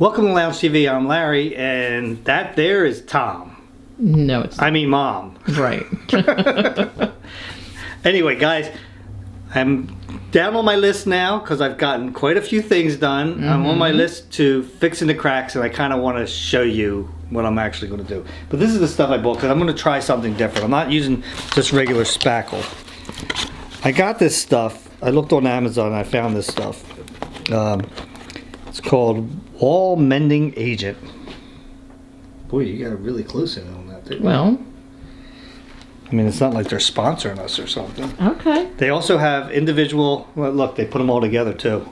Welcome to Lounge TV. I'm Larry, and that there is Tom. No, it's not. I mean, Mom. Right. Anyway, guys, I'm down on my list now because I've gotten quite a few things done. I'm on my list to fixing the cracks, and I kind of want to show you what I'm actually going to do. But this is the stuff I bought because I'm going to try something different. I'm not using just regular spackle. I got this stuff. I looked on Amazon and I found this stuff. It's called Wall Mending Agent. Boy, you got it really close in on that, didn't you? Well, I mean, it's not like they're sponsoring us or something. okay. They also have individual, well, look, they put them all together too.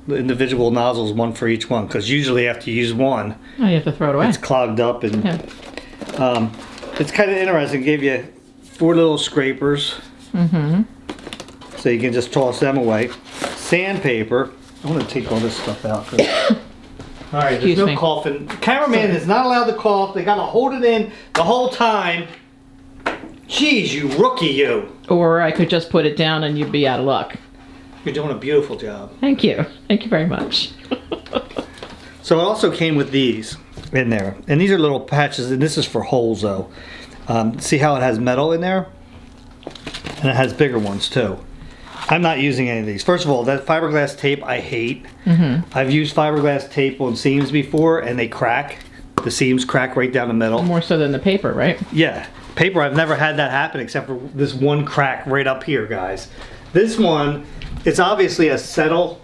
The individual nozzles, one for each one, because usually after you use one, Oh, you have to throw it away. it's clogged up. And Yeah. it's kind of interesting. It gave you 4 little scrapers, so you can just toss them away. Sandpaper. I want to take all this stuff out. All right, there's Excuse no me. coughing. Cameraman is not allowed to cough. They got to hold it in the whole time. Jeez, you rookie, you. Or I could just put it down and you'd be out of luck. You're doing a beautiful job. Thank you. Thank you very much. So it also came with these in there. And these are little patches, and this is for holes though. See how it has metal in there? And it has bigger ones too. I'm not using any of these. First of all, that fiberglass tape I hate. I've used fiberglass tape on seams before and they crack. The seams crack right down the middle. More so than the paper, right? Yeah. Paper, I've never had that happen except for this one crack right up here, guys. This one, it's obviously a settle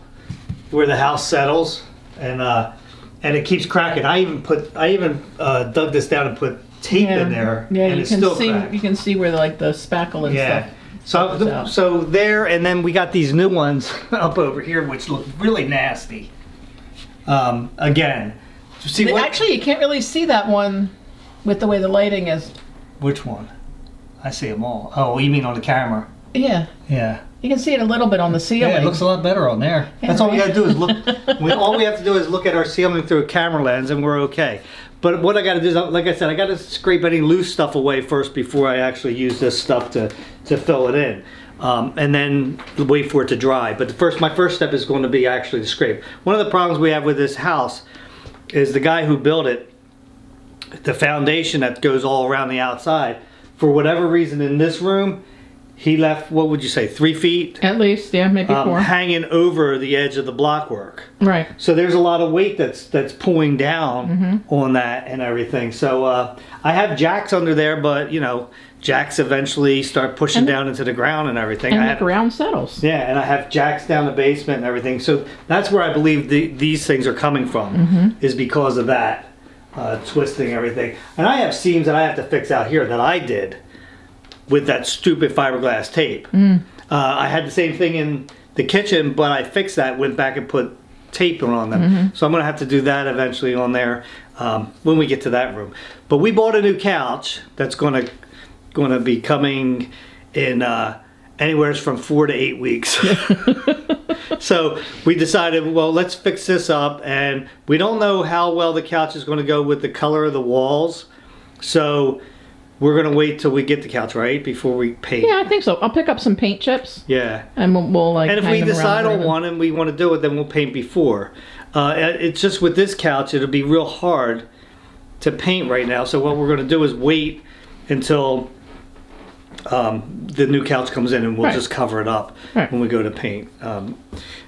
where the house settles, and it keeps cracking. I even dug this down and put tape in there, Yeah, and you it's can still see cracked. the spackle and stuff. So there, and then we got these new ones up over here, which look really nasty. Again, see what? Actually, you can't really see that one with the way the lighting is. Which one? I see them all. Oh, you mean on the camera? Yeah. Yeah. You can see it a little bit on the ceiling. Yeah, it looks a lot better on there. Yeah, That's all we right. got to do is look. All we have to do is look at our ceiling through a camera lens, and we're okay. But what I got to do is, like I said, I got to scrape any loose stuff away first before I actually use this stuff to fill it in, and then wait for it to dry. But my first step is going to be actually to scrape. One of the problems we have with this house is the guy who built it, the foundation that goes all around the outside. For whatever reason, in this room, he left, what would you say, 3 feet? At least, yeah, maybe 4. Hanging over the edge of the blockwork. Right. So there's a lot of weight that's pulling down on that and everything. So I have jacks under there, but you know, jacks eventually start pushing down into the ground and everything. And I the have, ground settles. yeah, and I have jacks down the basement and everything. So that's where I believe these things are coming from, is because of that. Twisting everything. And I have seams that I have to fix out here that I did with that stupid fiberglass tape. I had the same thing in the kitchen, but I fixed that, went back and put tape on them. So I'm going to have to do that eventually on there when we get to that room. But we bought a new couch that's going to be coming in anywhere from 4 to 8 weeks. So we decided, well, let's fix this up, and we don't know how well the couch is going to go with the color of the walls. So we're going to wait till we get the couch, right, before we paint. Yeah, I think so. I'll pick up some paint chips. Yeah. And we'll like. And if hang we them decide around on the one and we want to do it, then we'll paint before. It's just with this couch, it'll be real hard to paint right now. So what we're going to do is wait until the new couch comes in, and we'll just cover it up when we go to paint.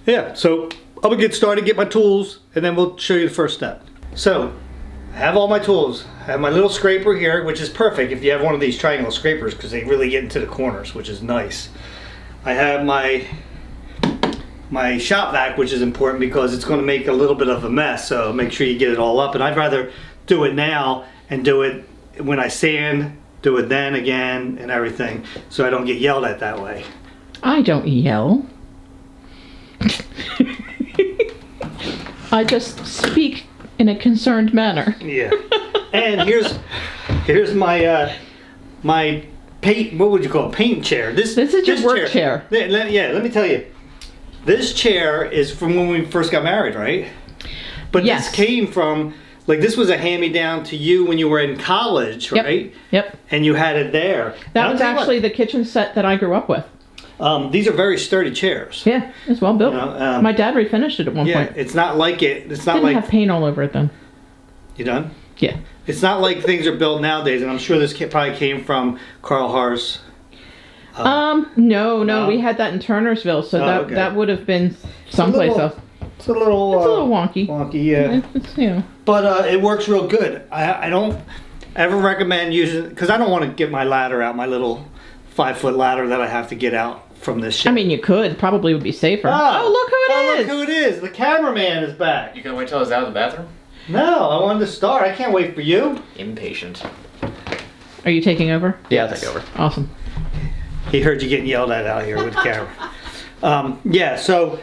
Yeah, so I'm going to get started, get my tools, and then we'll show you the first step. So I have all my tools. I have my little scraper here, which is perfect if you have one of these triangle scrapers because they really get into the corners, which is nice. I have my shop vac, which is important because it's going to make a little bit of a mess, so make sure you get it all up. And I'd rather do it now and do it when I sand, do it then again and everything, so I don't get yelled at that way. I don't yell. I just speak in a concerned manner. Yeah. And here's my my paint, what would you call it, paint chair. This is your work chair. Yeah, let me tell you. This chair is from when we first got married, right? But Yes. this came from, like, this was a hand-me-down to you when you were in college, right? Yep. And you had it there. That was actually the kitchen set that I grew up with. These are very sturdy chairs. Yeah, it's well built. You know, My dad refinished it at one Yeah, point. it's not like it. It's not Didn't like have paint all over it then. you done. Yeah. It's not like things are built nowadays, and I'm sure this probably came from Carl Haar's. No, we had that in Turnersville, so okay. that would have been someplace else. It's a little wonky. Wonky, yeah. It's, you know. But it works real good. I don't ever recommend using, because I don't want to get my ladder out, my little 5-foot ladder that I have to get out from this ship. I mean, you could. Probably would be safer. Oh, look who it is. Look who it is. The cameraman is back. You gonna wait till I was out of the bathroom? No, I wanted to start. I can't wait for you. Impatient. Are you taking over? Yeah, I'll take over. Awesome. He heard you getting yelled at out here with the camera. Yeah, so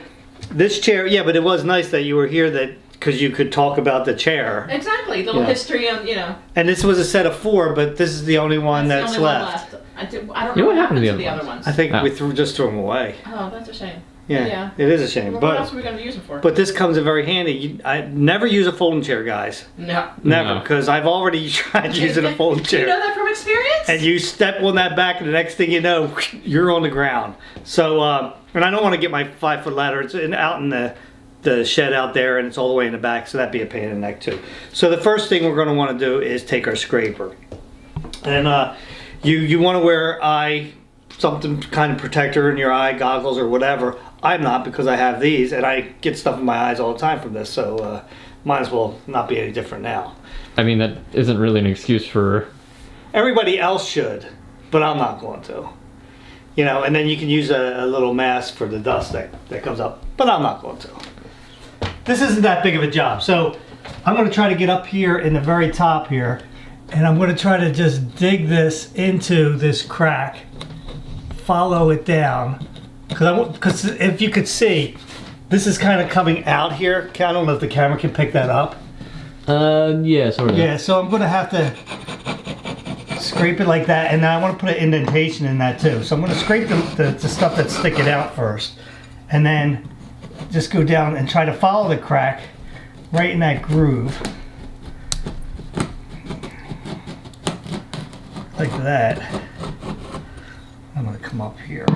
this chair, yeah, but it was nice that you were here because you could talk about the chair. Exactly. Little history on, And this was a set of 4, but this is the only one that's the only left. one left. I don't know what happened to the other ones. I think we just threw them away. Oh, that's a shame. Yeah, it is a shame. Well, but what else are we going to use them for? But this comes in very handy. I never use a folding chair, guys. No. Never, because I've already tried using a folding chair. You know that from experience? And you step on that back, and the next thing you know, you're on the ground. So, and I don't want to get my 5-foot ladder. It's out in the shed out there, and it's all the way in the back, so that'd be a pain in the neck too. So the first thing we're going to want to do is take our scraper, and you want to wear something kind of protector in your eye, goggles or whatever. I'm not, because I have these, and I get stuff in my eyes all the time from this, so might as well not be any different now. I mean, that isn't really an excuse for... Everybody else should, but I'm not going to. And then you can use a little mask for the dust that comes up, but I'm not going to. This isn't that big of a job, so I'm going to try to get up here in the very top here, and I'm going to try to just dig this into this crack, follow it down, because if you could see, this is kind of coming out here. I don't know if the camera can pick that up. Yeah, sort of. Yeah, so I'm going to have to scrape it like that, and then I want to put an indentation in that too. So I'm going to scrape the stuff that's sticking out first, and then just go down and try to follow the crack right in that groove. Like that. I'm going to come up here.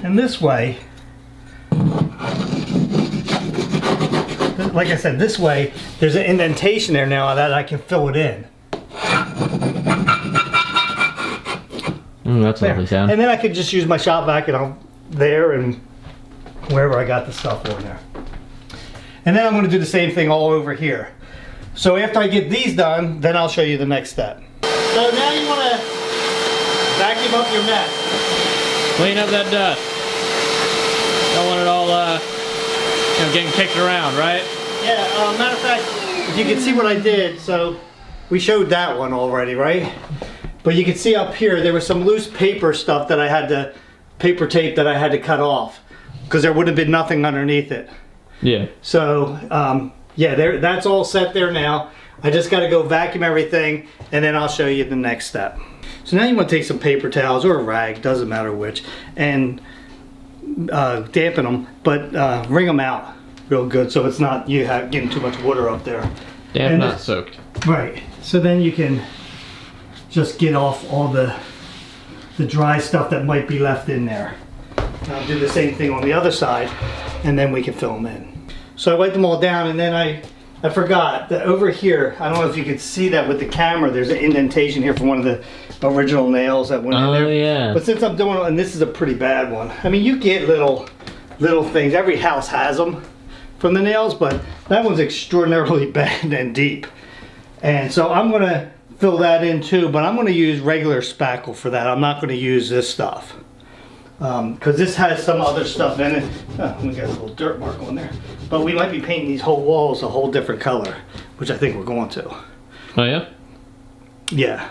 And this way, like I said, this way, there's an indentation there now that I can fill it in. That's a lovely sound. And then I could just use my shop vac and I'm there and wherever I got the stuff on there. And then I'm going to do the same thing all over here. So after I get these done, then I'll show you the next step. So now you want to vacuum up your mess. Clean up that dust. Don't want it all, getting kicked around, right? Yeah, matter of fact, if you can see what I did, so we showed that one already, right? But you can see up here, there was some loose paper stuff that I had to, paper tape that I had to cut off, because there would have been nothing underneath it. Yeah. So, yeah, that's all set there now. I just got to go vacuum everything, and then I'll show you the next step. So now you want to take some paper towels or a rag, doesn't matter which, and dampen them, but wring them out real good so it's not getting too much water up there. Damp, not soaked. Right. So then you can just get off all the dry stuff that might be left in there. I'll do the same thing on the other side, and then we can fill them in. So I wiped them all down, and then I forgot that over here, I don't know if you could see that with the camera, there's an indentation here for one of the original nails that went in there. Oh, yeah. But since I'm doing, and this is a pretty bad one, I mean, you get little things. Every house has them from the nails, but that one's extraordinarily bad and deep. And so I'm going to fill that in too, but I'm going to use regular spackle for that. I'm not going to use this stuff. Because this has some other stuff in it. Oh, we got a little dirt mark on there. But we might be painting these whole walls a whole different color, which I think we're going to. Oh, yeah? Yeah.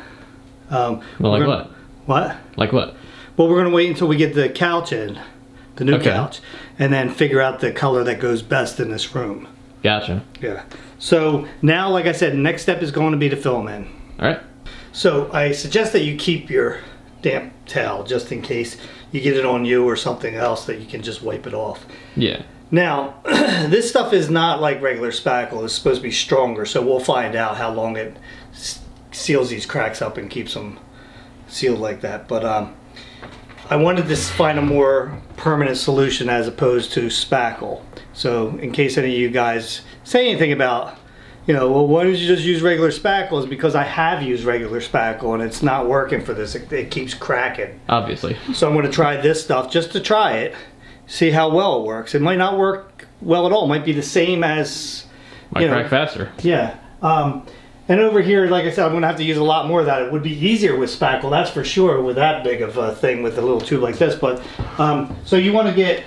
Well, like what? What? Like what? Well, we're going to wait until we get the couch in, the new Okay. couch, and then figure out the color that goes best in this room. Gotcha. Yeah. So now, like I said, the next step is going to be to fill them in. All right. So I suggest that you keep your damp towel just in case you get it on you or something else that you can just wipe it off. Yeah. Now, this stuff is not like regular spackle. It's supposed to be stronger, so we'll find out how long it seals these cracks up and keeps them, sealed like that. But I wanted to find a more permanent solution as opposed to spackle. So in case any of you guys say anything about, well, why don't you just use regular spackle? It's because I have used regular spackle and it's not working for this. It keeps cracking. Obviously. So I'm going to try this stuff just to try it, see how well it works. It might not work well at all. It might be the same as... Might crack faster. Yeah. And over here, like I said, I'm going to have to use a lot more of that. It would be easier with spackle, that's for sure, with that big of a thing with a little tube like this. But so you want to get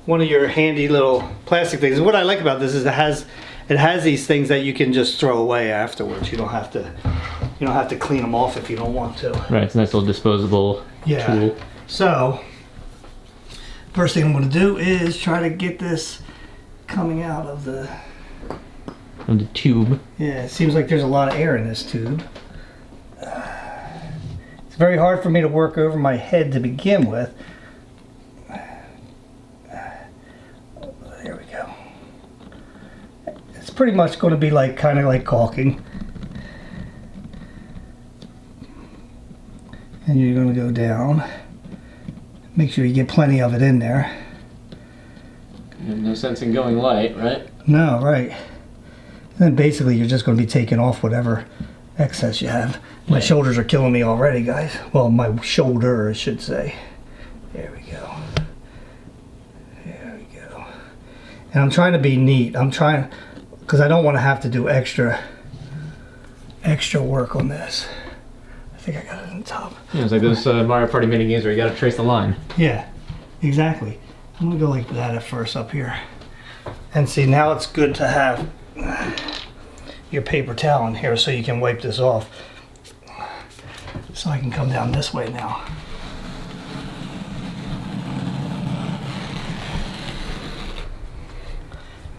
one of your handy little plastic things. And what I like about this is it has these things that you can just throw away afterwards. You don't have to clean them off if you don't want to. Right, it's a nice little disposable tool. So first thing I'm going to do is try to get this coming out of the tube. Yeah, it seems like there's a lot of air in this tube. It's very hard for me to work over my head to begin with. There we go. It's pretty much going to be like kind of like caulking. And you're going to go down. Make sure you get plenty of it in there. No sense in going light, right? No, right. And then basically you're just going to be taking off whatever excess you have. My shoulders are killing me already, guys. Well, my shoulder, I should say. There we go. There we go. And I'm trying to be neat. I'm trying, because I don't want to have to do extra work on this. I think I got it on top. Yeah, it's like those Mario Party mini games where you got to trace the line. Yeah, exactly. I'm going to go like that at first up here. And see, now it's good to have your paper towel in here so you can wipe this off. So I can come down this way now.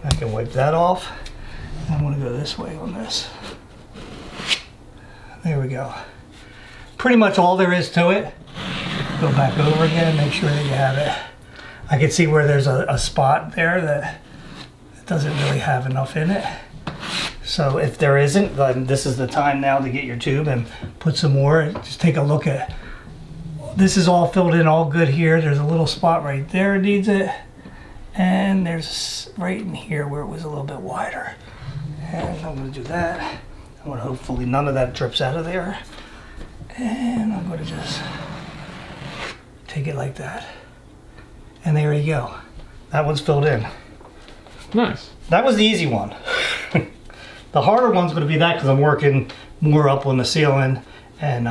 I can wipe that off. I'm going to go this way on this. There we go. Pretty much all there is to it. Go back over again, make sure that you have it. I can see where there's a spot there that doesn't really have enough in it. So if there isn't, then this is the time now to get your tube and put some more. Just take a look at, this is all filled in all good here. There's a little spot right there that needs it. And there's right in here where it was a little bit wider. And I'm gonna do that. I'm gonna hopefully none of that drips out of there. And I'm gonna just take it like that. And there you go. That one's filled in. Nice. That was the easy one. The harder one's going to be that because I'm working more up on the ceiling and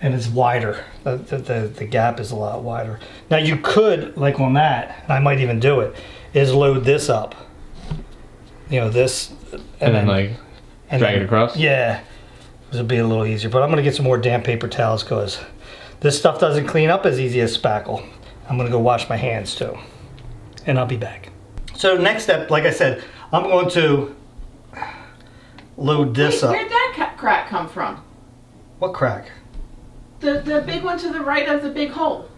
it's wider. The gap is a lot wider. Now you could, like on that, and I might even do it, is load this up. This. And then like drag it across? Yeah. This would be a little easier. But I'm going to get some more damp paper towels because this stuff doesn't clean up as easy as spackle. I'm going to go wash my hands too. And I'll be back. So next step, like I said, I'm going to load this up. Where'd that crack come from? What crack? The big one to the right of the big hole.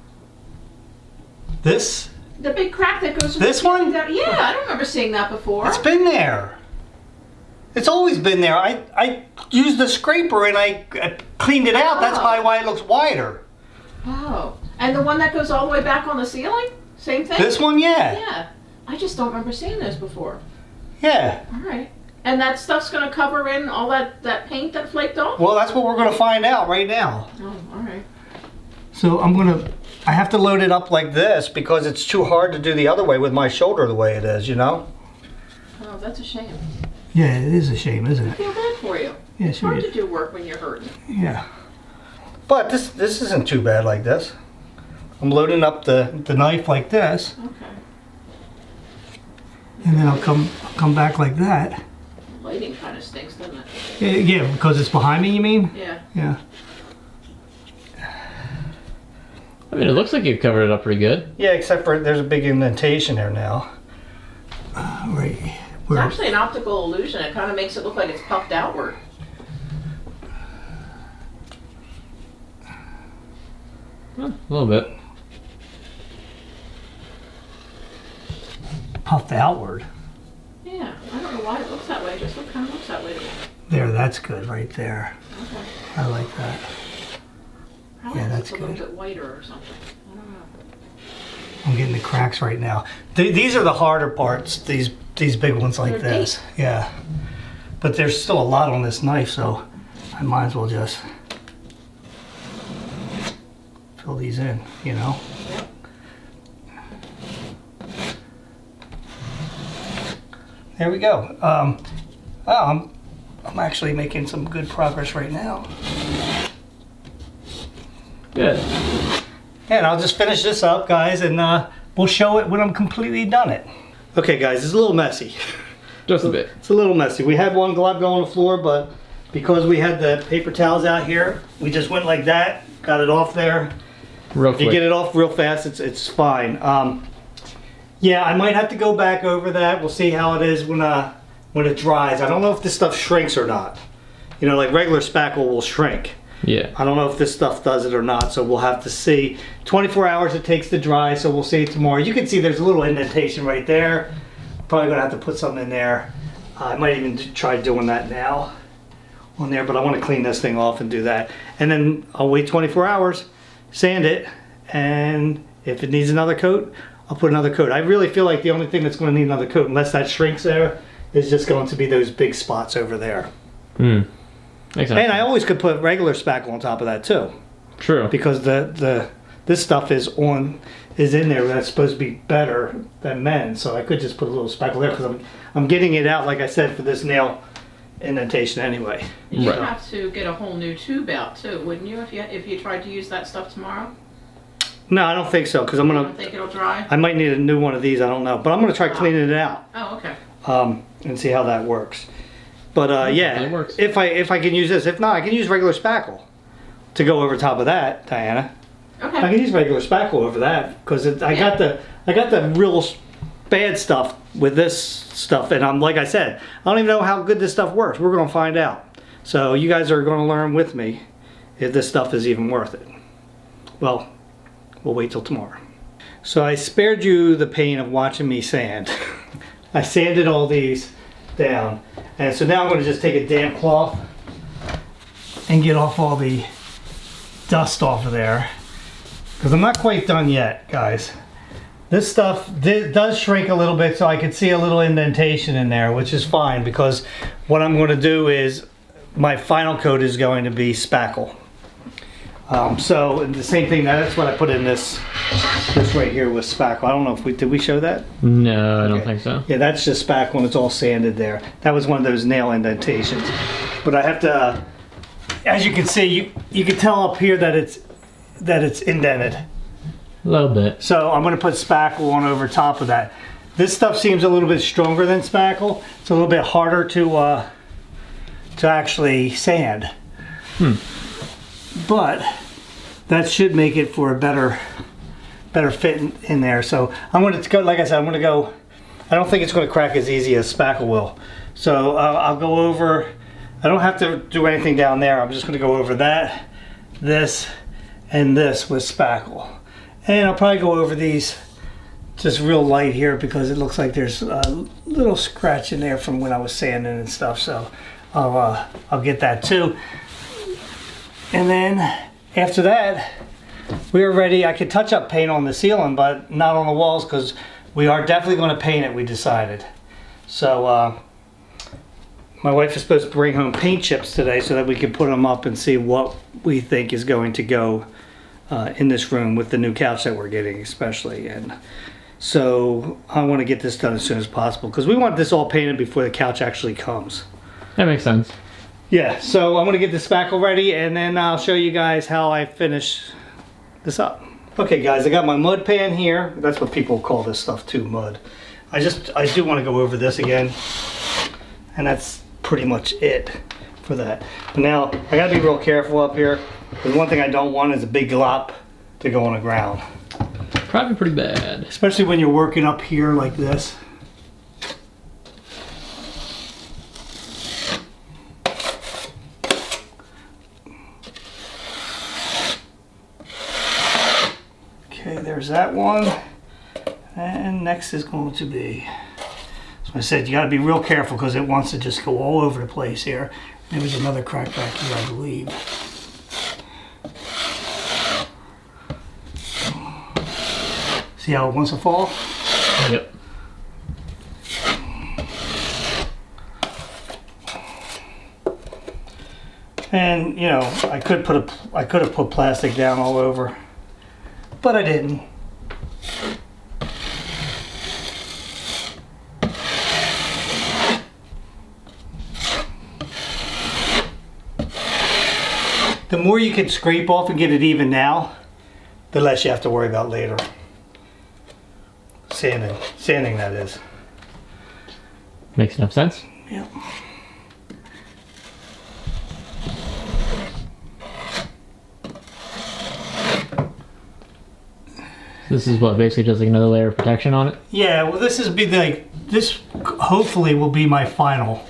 This? The big crack that goes from This one? down. Yeah, I don't remember seeing that before. It's been there. It's always been there. I used the scraper and I cleaned it out. That's probably why it looks wider. Oh. And the one that goes all the way back on the ceiling? Same thing? This one, yeah. Yeah. I just don't remember seeing those before. Yeah. All right. And that stuff's going to cover in all that paint that flaked off? Well, that's what we're going to find out right now. Oh, all right. So I have to load it up like this because it's too hard to do the other way with my shoulder the way it is, Oh, that's a shame. Yeah, it is a shame, isn't I it? feel bad for you. Yeah, It's sure hard is. to do work when you're hurting. Yeah. But this isn't too bad like this. I'm loading up the knife like this. Okay. And then I'll come back like that. Lighting kind of stinks, doesn't it? Yeah, because it's behind me, you mean? Yeah. Yeah. I mean, it looks like you've covered it up pretty good. Yeah, except for there's a big indentation there now. Right. It's actually an optical illusion. It kind of makes it look like it's puffed outward. A little bit. Puffed outward. Yeah, I don't know why it looks that way. It just kind of looks that way to me. There, that's good right there. Okay. I like that. Probably Yeah, it's that's a little good. bit whiter or something. I don't know. I'm getting the cracks right now. These are the harder parts, these big ones like They're this. deep. Yeah. But there's still a lot on this knife, so I might as well just fill these in, you know? Yep. There we go. Well, I'm actually making some good progress right now. Good. And I'll just finish this up, guys, and we'll show it when I'm completely done it. Okay, guys, it's a little messy. Just a bit. It's a little messy. We had one glob go on the floor, but because we had the paper towels out here, we just went like that, got it off there. Real If you quick. get it off real fast, it's fine. Yeah, I might have to go back over that. We'll see how it is when it dries. I don't know if this stuff shrinks or not. You know, like regular spackle will shrink. Yeah. I don't know if this stuff does it or not, so we'll have to see. 24 hours it takes to dry, so we'll see it tomorrow. You can see there's a little indentation right there. Probably gonna have to put something in there. I might even try doing that now on there, but I want to clean this thing off and do that. And then I'll wait 24 hours, sand it, and if it needs another coat, I'll put another coat. I really feel like the only thing that's going to need another coat, unless that shrinks there, is just going to be those big spots over there. Hmm. Makes sense. And I always could put regular spackle on top of that too, True. because this stuff is in there that's supposed to be better than men's. So I could just put a little spackle there because I'm getting it out, like I said, for this nail indentation anyway. You'd Right. have to get a whole new tube out too, wouldn't you? If you tried to use that stuff tomorrow. No, I don't think so, because I don't think it'll dry. I might need a new one of these. I don't know, but I'm gonna try cleaning it out Oh, okay. and see how that works. But yeah, It works. if I can use this, if not, I can use regular spackle to go over top of that, Diana. I Okay. can use regular spackle over that because I got the real bad stuff with this stuff, and like I said, I don't even know how good this stuff works. We're gonna find out. So you guys are gonna learn with me if this stuff is even worth it. Well, we'll wait till tomorrow. So I spared you the pain of watching me sand. I sanded all these down, and so now I'm gonna just take a damp cloth and get off all the dust off of there. Because I'm not quite done yet, guys. This stuff does shrink a little bit, so I can see a little indentation in there, which is fine, because what I'm going to do is my final coat is going to be spackle. So the same thing, that's what I put in this right here with spackle. I don't know if did we show that? No, I don't Okay. think so. Yeah, that's just spackle and it's all sanded there. That was one of those nail indentations. But I have to, as you can see, you can tell up here that it's indented. A little bit. So I'm going to put spackle on over top of that. This stuff seems a little bit stronger than spackle. It's a little bit harder to actually sand. But that should make it for a better fit in there. So I'm going to go, like I said, I'm going to go, I don't think it's going to crack as easy as spackle will. So I'll go over, I don't have to do anything down there. I'm just going to go over that, this, and this with spackle. And I'll probably go over these just real light here because it looks like there's a little scratch in there from when I was sanding and stuff. So I'll get that too. And then after that, we are ready. I could touch up paint on the ceiling, but not on the walls because we are definitely going to paint it, we decided. So my wife is supposed to bring home paint chips today so that we can put them up and see what we think is going to go in this room with the new couch that we're getting especially. And so I want to get this done as soon as possible because we want this all painted before the couch actually comes. That makes sense. Yeah, so I'm going to get the spackle ready and then I'll show you guys how I finish this up. Okay guys, I got my mud pan here. That's what people call this stuff too, mud. I do want to go over this again, and that's pretty much it for that. But now I got to be real careful up here because one thing I don't want is a big glop to go on the ground. Probably pretty bad. Especially when you're working up here like this. Okay, there's that one. And next is going to be So I said, you got to be real careful because it wants to just go all over the place here. There was another crack back here, I believe. See how it wants to fall? Yep. And you know, I could have put plastic down all over, but I didn't. The more you can scrape off and get it even now, the less you have to worry about later. Sanding that is. Makes enough sense. Yeah. This is what basically just like another layer of protection on it. Yeah. Well, this hopefully will be my final,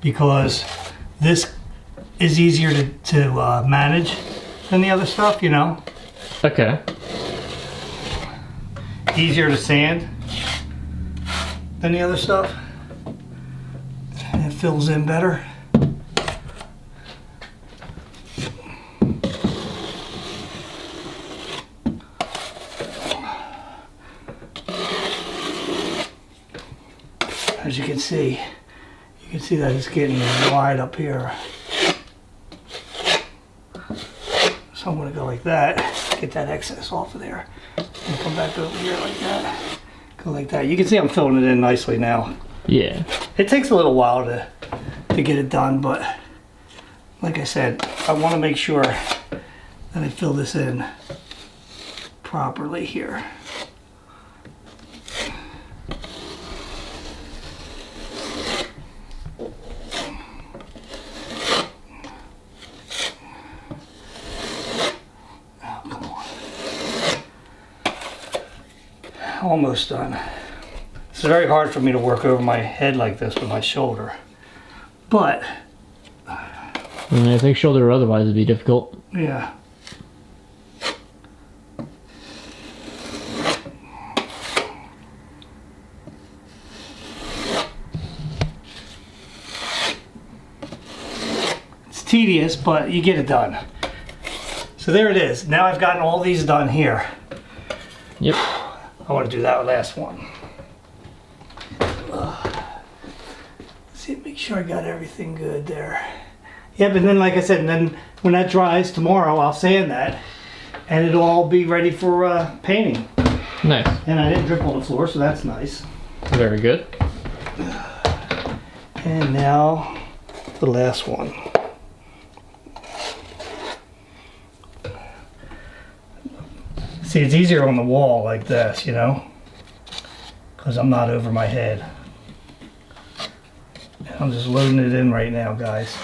because this is easier to manage than the other stuff, you know. Okay. Easier to sand than the other stuff. And it fills in better. As you can see that it's getting wide up here. So I'm going to go like that, get that excess off of there, and come back over here like that. Go like that. You can see I'm filling it in nicely now. Yeah. It takes a little while to get it done, but like I said, I want to make sure that I fill this in properly here. Almost done. It's very hard for me to work over my head like this with my shoulder, but I think shoulder or otherwise would be difficult. yeah. It's tedious, but you get it done. So there it is. Now I've gotten all these done here. Yep. I want to do that last one. See, make sure I got everything good there. Yeah, but then like I said, and then when that dries tomorrow, I'll sand that, and it'll all be ready for painting. Nice. And I didn't drip on the floor, so that's nice. Very good. And now the last one. See, it's easier on the wall like this, you know, because I'm not over my head. I'm just loading it in right now, guys.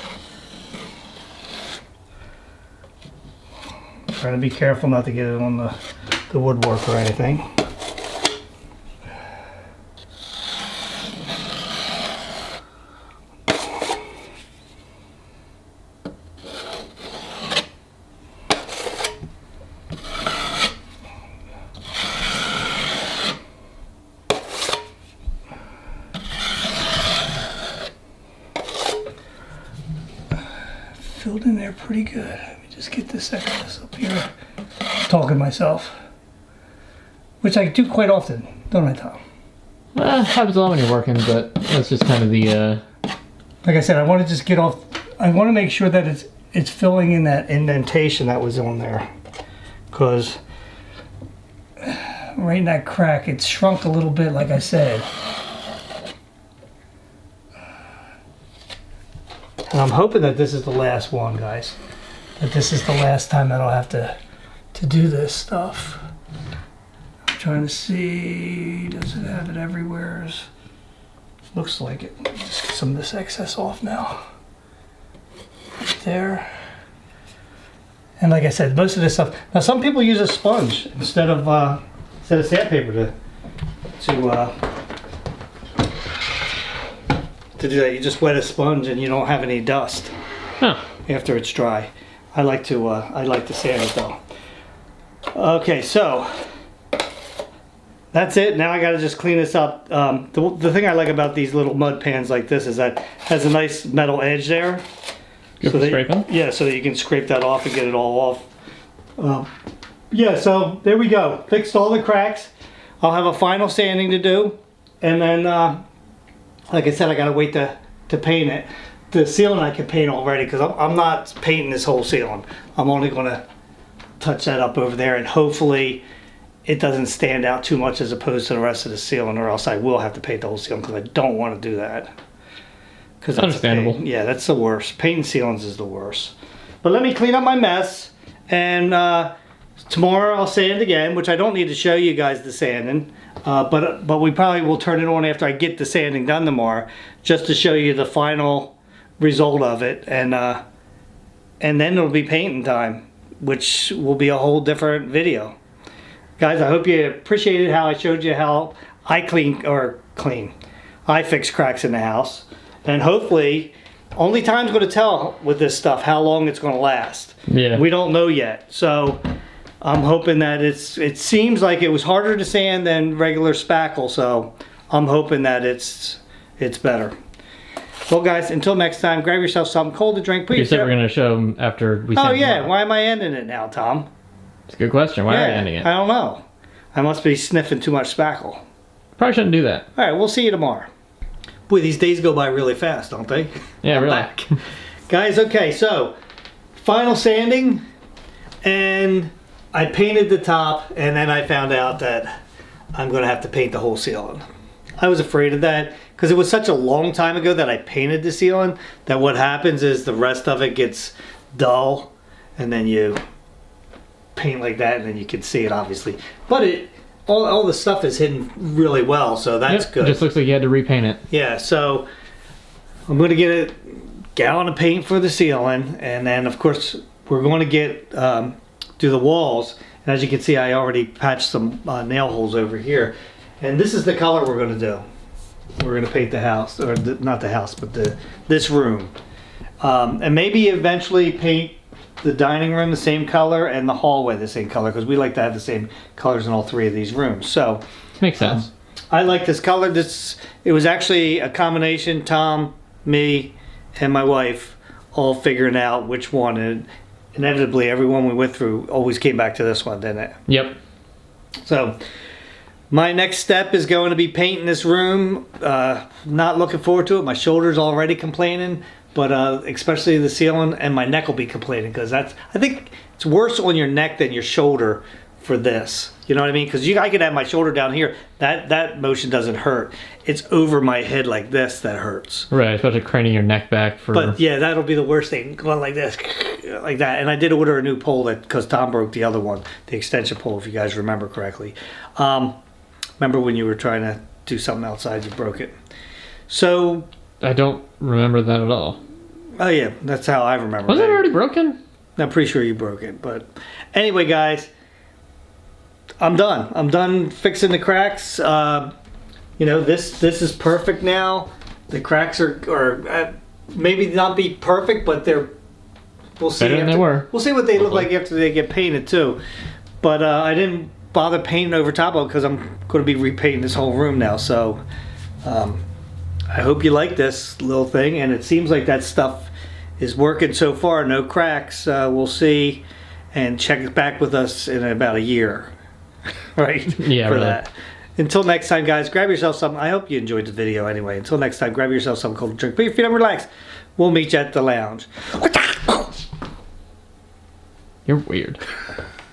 Trying to be careful not to get it on the woodwork or anything. Filled in there pretty good. Let me just get this excess up here. Talking to myself, which I do quite often, don't I, Tom? Happens a lot when you're working, but that's just kind of the. Like I said, I want to just get off. I want to make sure that it's filling in that indentation that was on there, because right in that crack, it's shrunk a little bit. Like I said. And I'm hoping that this is the last one, guys. That this is the last time that I'll have to do this stuff. I'm trying to see, does it have it everywhere? Looks like it. Just get some of this excess off now. Right there. And like I said, most of this stuff. Now some people use a sponge instead of sandpaper to do that. You just wet a sponge and you don't have any dust after it's dry. I like to sand it though. Okay, so that's it. Now I got to just clean this up. The thing I like about these little mud pans like this is that it has a nice metal edge there. Good for scraping? Yeah, so that you can scrape that off and get it all off. Yeah, so there we go. Fixed all the cracks. I'll have a final sanding to do. And then, like I said, I got to wait to paint it. The ceiling I can paint already because I'm not painting this whole ceiling. I'm only going to touch that up over there, and hopefully it doesn't stand out too much as opposed to the rest of the ceiling, or else I will have to paint the whole ceiling because I don't want to do that. Because that's understandable. Yeah, that's the worst. Painting ceilings is the worst. But let me clean up my mess, and tomorrow I'll sand again, which I don't need to show you guys the sanding, but we probably will turn it on after I get the sanding done tomorrow, just to show you the final result of it, and then it'll be painting time, which will be a whole different video. Guys, I hope you appreciated how I showed you how I I fix cracks in the house. And hopefully, only time's going to tell with this stuff how long it's going to last. Yeah. We don't know yet. So I'm hoping that it seems like it was harder to sand than regular spackle. So I'm hoping that it's better. Well, guys, until next time, grab yourself something cold to drink. Please. You said we're going to show them after we sand Oh, yeah. them out. Why am I ending it now, Tom? It's a good question. Why are you ending it? I don't know. I must be sniffing too much spackle. Probably shouldn't do that. All right, we'll see you tomorrow. Boy, these days go by really fast, don't they? Yeah, I'm really. back. Guys, okay, so final sanding, and I painted the top, and then I found out that I'm going to have to paint the whole ceiling. I was afraid of that because it was such a long time ago that I painted the ceiling that what happens is the rest of it gets dull, and then you paint like that, and then you can see it obviously. But all the stuff is hidden really well, so that's good. It just looks like you had to repaint it. Yeah, so I'm going to get a gallon of paint for the ceiling, and then of course we're going to get do the walls. And as you can see, I already patched some nail holes over here, and this is the color we're going to do. We're going to paint the house, or not the house, but this room, and maybe eventually paint the dining room the same color and the hallway the same color, because we like to have the same colors in all three of these rooms. So Makes sense. I like this color. It was actually a combination, Tom, me, and my wife all figuring out which one, and inevitably everyone we went through always came back to this one, didn't it? Yep. So my next step is going to be painting this room. Not looking forward to it. My shoulder's already complaining, but especially the ceiling, and my neck will be complaining because I think it's worse on your neck than your shoulder for this. You know what I mean? Because I could have my shoulder down here. That motion doesn't hurt. It's over my head like this that hurts. Right, especially craning your neck back for. But yeah, that'll be the worst thing. Going like this, like that. And I did order a new pole because Tom broke the other one, the extension pole, if you guys remember correctly. Remember when you were trying to do something outside, you broke it. So. I don't remember that at all. Oh yeah, that's how I remember. Was it already broken? I'm pretty sure you broke it. But anyway, guys, I'm done. I'm done fixing the cracks. You know, this is perfect now. The cracks are maybe not be perfect, but we'll see. Better than they were. We'll see what they look like after they get painted too. But I didn't bother painting over top of it because I'm going to be repainting this whole room now. So I hope you like this little thing, and it seems like that stuff is working so far. No cracks. We'll see, and check back with us in about a year. Right? Yeah, for really. that. Until next time, guys, grab yourself something. I hope you enjoyed the video anyway. Until next time, grab yourself something cold to drink. Put your feet up, relax. We'll meet you at the lounge. You're weird.